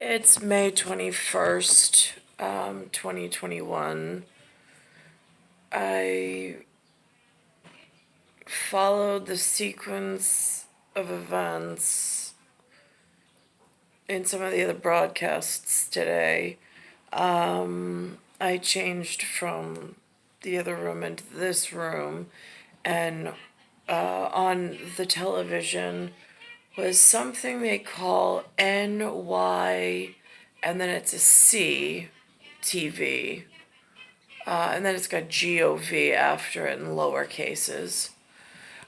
It's May 21st, 2021. I followed the sequence of events in some of the other broadcasts today. I changed from the other room into this room, and on the television was something they call NY, and then it's a C TV, and then it's got GOV after it in lower cases.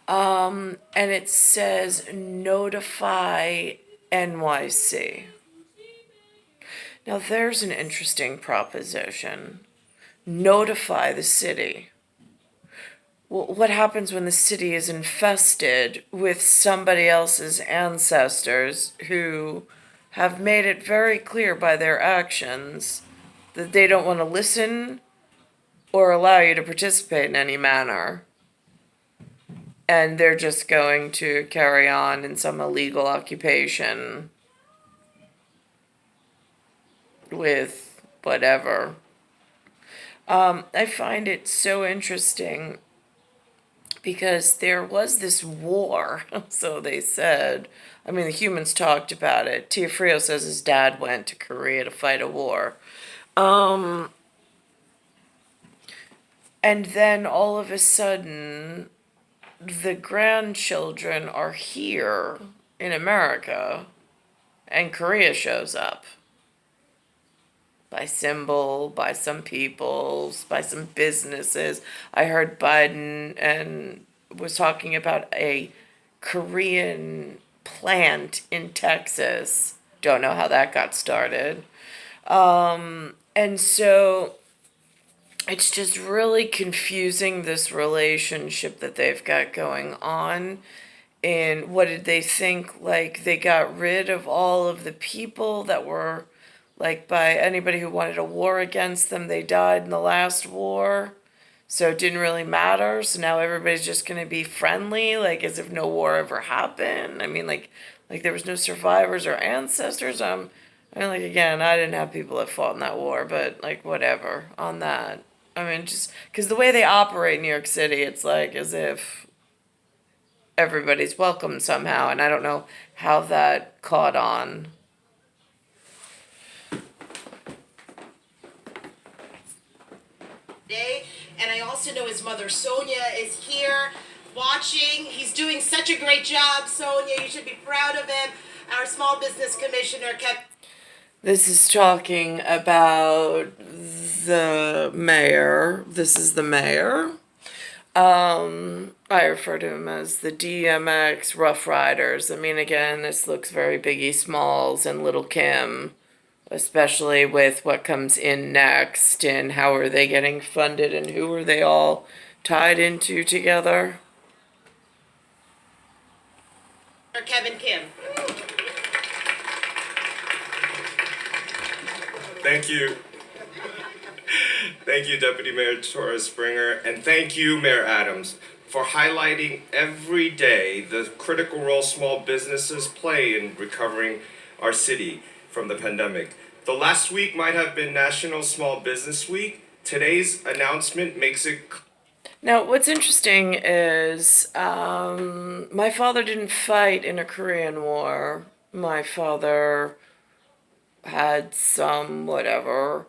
And it says notify NYC. Now there's an interesting proposition. Notify the city. Well, what happens when the city is infested with somebody else's ancestors who have made it very clear by their actions that they don't want to listen or allow you to participate in any manner? And they're just going to carry on in some illegal occupation with whatever. I find it so interesting because there was this war, so they said. I mean, the humans talked about it. Tiafrio says his dad went to Korea to fight a war. And then all of a sudden, the grandchildren are here in America, and Korea shows up. By symbol, by some peoples, by some businesses. I heard Biden and was talking about a Korean plant in Texas. Don't know how that got started. And so it's just really confusing, this relationship that they've got going on. And what did they think? Like, they got rid of all of the people that were, like, by anybody who wanted a war against them, they died in the last war. So it didn't really matter. So now everybody's just going to be friendly, like as if no war ever happened. I mean, like there was no survivors or ancestors. I mean, like, again, I didn't have people that fought in that war, but like whatever on that. I mean, just because the way they operate in New York City, it's like as if everybody's welcome somehow, and I don't know how that caught on. And I also know his mother Sonia is here watching. He's doing such a great job, Sonia. You should be proud of him. Our small business commissioner kept. This is talking about the mayor. This is the mayor. I refer to him as the DMX Rough Riders. I mean, again, this looks very Biggie Smalls and Little Kim, especially with what comes in next and how are they getting funded and who are they all tied into together. Kevin Kim. Thank you. Thank you, Deputy Mayor Torres Springer, and thank you, Mayor Adams, for highlighting every day the critical role small businesses play in recovering our city from the pandemic. The last week might have been National Small Business Week. Today's announcement makes it. Now, what's interesting is my father didn't fight in a Korean War. My father had some whatever.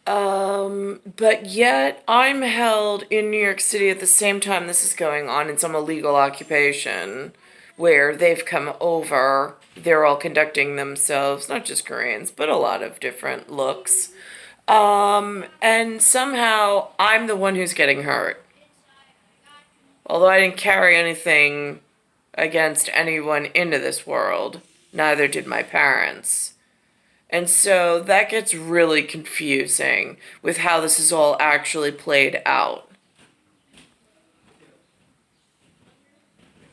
But yet I'm held in New York City at the same time this is going on in some illegal occupation where they've come over. They're all conducting themselves, not just Koreans, but a lot of different looks. And somehow I'm the one who's getting hurt. Although I didn't carry anything against anyone into this world, neither did my parents. And so that gets really confusing with how this is all actually played out.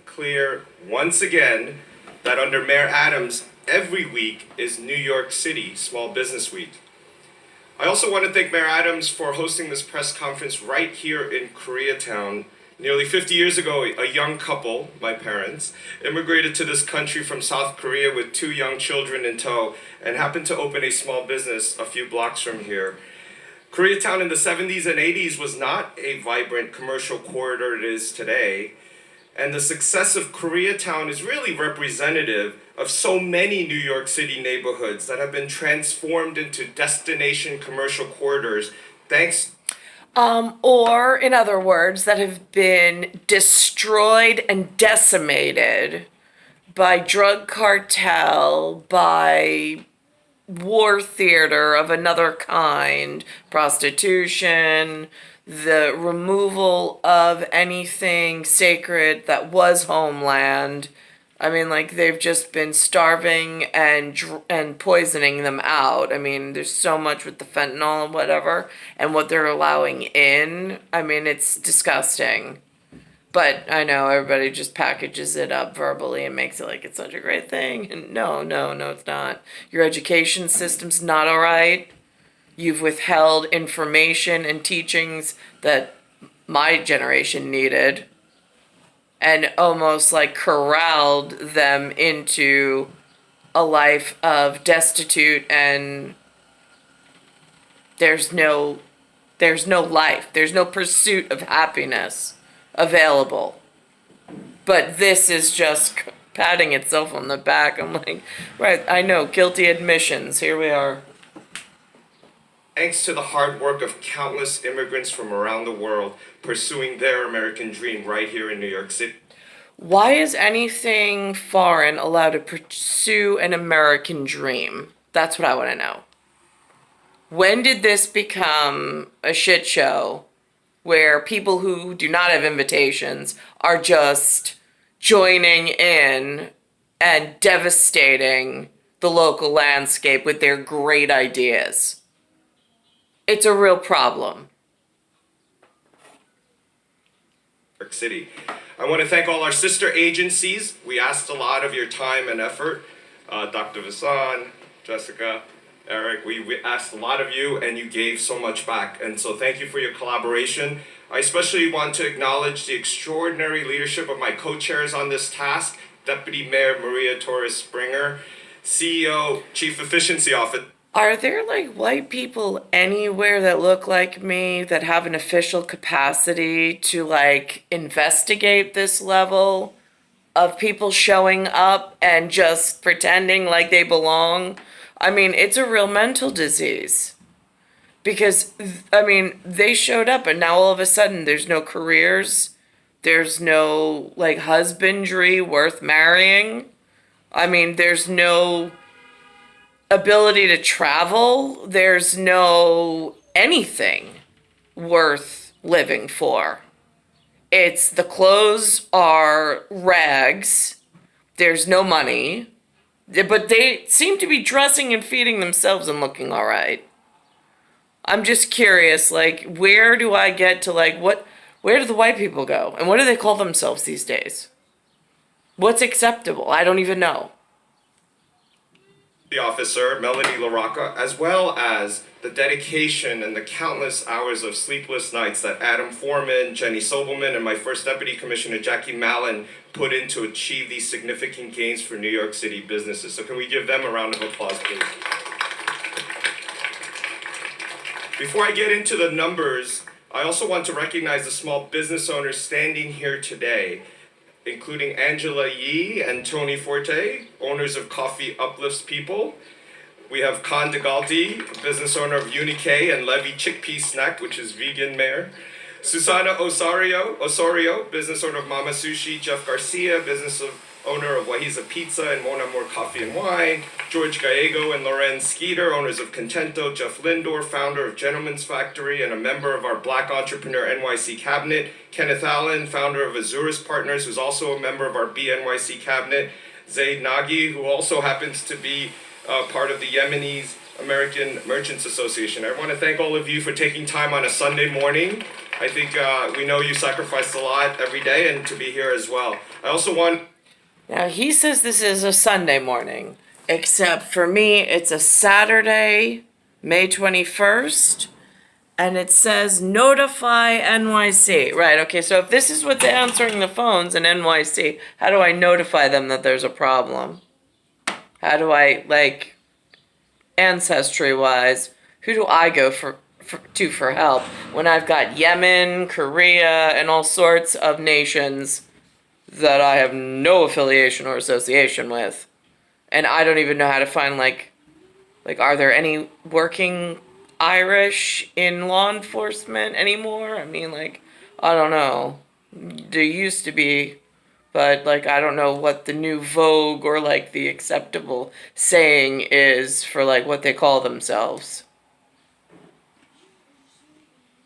Clear once again that under Mayor Adams, every week is New York City Small Business Week. I also want to thank Mayor Adams for hosting this press conference right here in Koreatown, Nearly 50 years ago, a young couple, my parents, immigrated to this country from South Korea with two young children in tow and happened to open a small business a few blocks from here. Koreatown in the 70s and 80s was not a vibrant commercial corridor it is today. And the success of Koreatown is really representative of so many New York City neighborhoods that have been transformed into destination commercial corridors thanks. Or, in other words, that have been destroyed and decimated by drug cartel, by war theater of another kind, prostitution, the removal of anything sacred that was homeland. I mean, like, they've just been starving and poisoning them out. I mean, there's so much with the fentanyl and whatever, and what they're allowing in. I mean, it's disgusting. But I know everybody just packages it up verbally and makes it like it's such a great thing. And no, it's not. Your education system's not all right. You've withheld information and teachings that my generation needed and almost like corralled them into a life of destitute, and there's no life. There's no pursuit of happiness available. But this is just patting itself on the back. I'm like, right, I know, guilty admissions. Here we are. Thanks to the hard work of countless immigrants from around the world pursuing their American dream right here in New York City. Why is anything foreign allowed to pursue an American dream? That's what I want to know. When did this become a shit show where people who do not have invitations are just joining in and devastating the local landscape with their great ideas? It's a real problem. New York City. I want to thank all our sister agencies. We asked a lot of your time and effort. Dr. Vasan, Jessica, Eric, we asked a lot of you and you gave so much back. And so thank you for your collaboration. I especially want to acknowledge the extraordinary leadership of my co-chairs on this task, Deputy Mayor Maria Torres Springer, CEO, Chief Efficiency Officer. Are there like white people anywhere that look like me that have an official capacity to like investigate this level of people showing up and just pretending like they belong? I mean, it's a real mental disease. Because, I mean, they showed up and now all of a sudden there's no careers. There's no like husbandry worth marrying. I mean, there's no ability to travel. There's no anything worth living for. It's the clothes are rags. There's no money. But they seem to be dressing and feeding themselves and looking all right. I'm just curious, like, where do I get to, like, where do the white people go? And what do they call themselves these days? What's acceptable? I don't even know. The officer, Melanie LaRocca, as well as the dedication and the countless hours of sleepless nights that Adam Foreman, Jenny Sobelman, and my first Deputy Commissioner, Jackie Mallon, put in to achieve these significant gains for New York City businesses. So can we give them a round of applause, please? Before I get into the numbers, I also want to recognize the small business owners standing here today, including Angela Yee and Tony Forte, owners of Coffee Uplifts People. We have Khan DeGalti, business owner of Unique and Levy Chickpea Snack, which is vegan mayor. Susana Osorio, business owner of Mama Sushi. Jeff Garcia, business owner of Wahiza Pizza and Mon Amour Coffee and Wine. George Gallego and Loren Skeeter, owners of Contento. Jeff Lindor, founder of Gentleman's Factory and a member of our Black Entrepreneur NYC Cabinet. Kenneth Allen, founder of Azurus Partners, who's also a member of our BNYC Cabinet. Zaid Nagy, who also happens to be part of the Yemenis American Merchants Association. I want to thank all of you for taking time on a Sunday morning. I think we know you sacrifice a lot every day and to be here as well. I also want... Now, he says this is a Sunday morning, except for me, it's a Saturday, May 21st, And it says notify NYC. Right, okay, so if this is what's answering the phones in NYC, how do I notify them that there's a problem? How do I, like, ancestry-wise, who do I go to for help when I've got Yemen, Korea, and all sorts of nations that I have no affiliation or association with? And I don't even know how to find, like, are there any working Irish in law enforcement anymore? I mean, like, I don't know. There used to be, but, like, I don't know what the new vogue or, like, the acceptable saying is for, like, what they call themselves.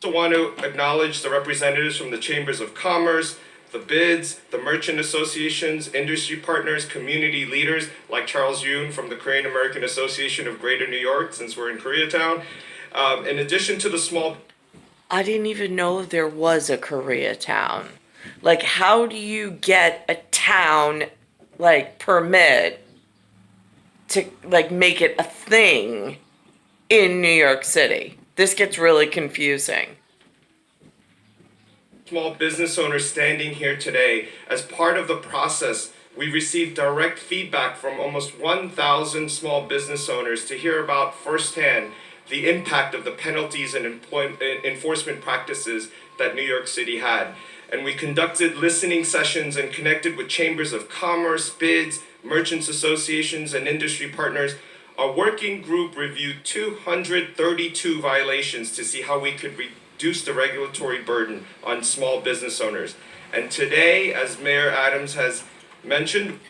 I also want to acknowledge the representatives from the Chambers of Commerce, the BIDS, the merchant associations, industry partners, community leaders like Charles Yoon from the Korean American Association of Greater New York, since we're in Koreatown. In addition to the small... I didn't even know there was a Koreatown. Like, how do you get a town, like, permit to, like, make it a thing in New York City? This gets really confusing. Small business owners standing here today, as part of the process, we received direct feedback from almost 1,000 small business owners to hear about firsthand the impact of the penalties and enforcement practices that New York City had. And we conducted listening sessions and connected with chambers of commerce, BIDS, merchants associations, and industry partners. Our working group reviewed 232 violations to see how we could reduce the regulatory burden on small business owners. And today, as Mayor Adams has mentioned...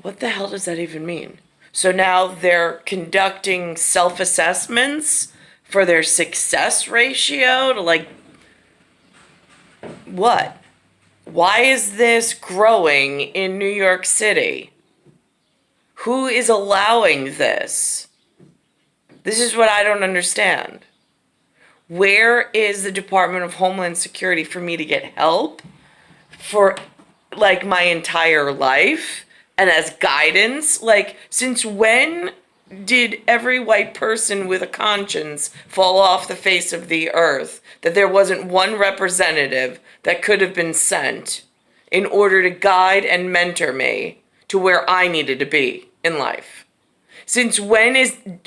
What the hell does that even mean? So now they're conducting self-assessments for their success ratio to, like, what? Why is this growing in New York City? Who is allowing this? This is what I don't understand. Where is the Department of Homeland Security for me to get help for, like, my entire life and as guidance? Like, since when did every white person with a conscience fall off the face of the earth that there wasn't one representative that could have been sent in order to guide and mentor me to where I needed to be in life? Since when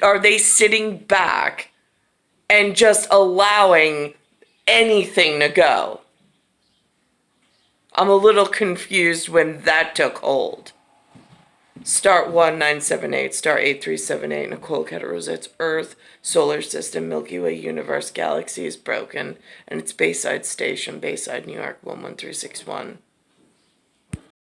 are they sitting back and just allowing anything to go? I'm a little confused when that took hold. Star 1978, star 8378, Nicole, Cattaruzza. It's Earth, solar system, Milky Way, universe, galaxy is broken, and it's Bayside Station, Bayside, New York, 11361.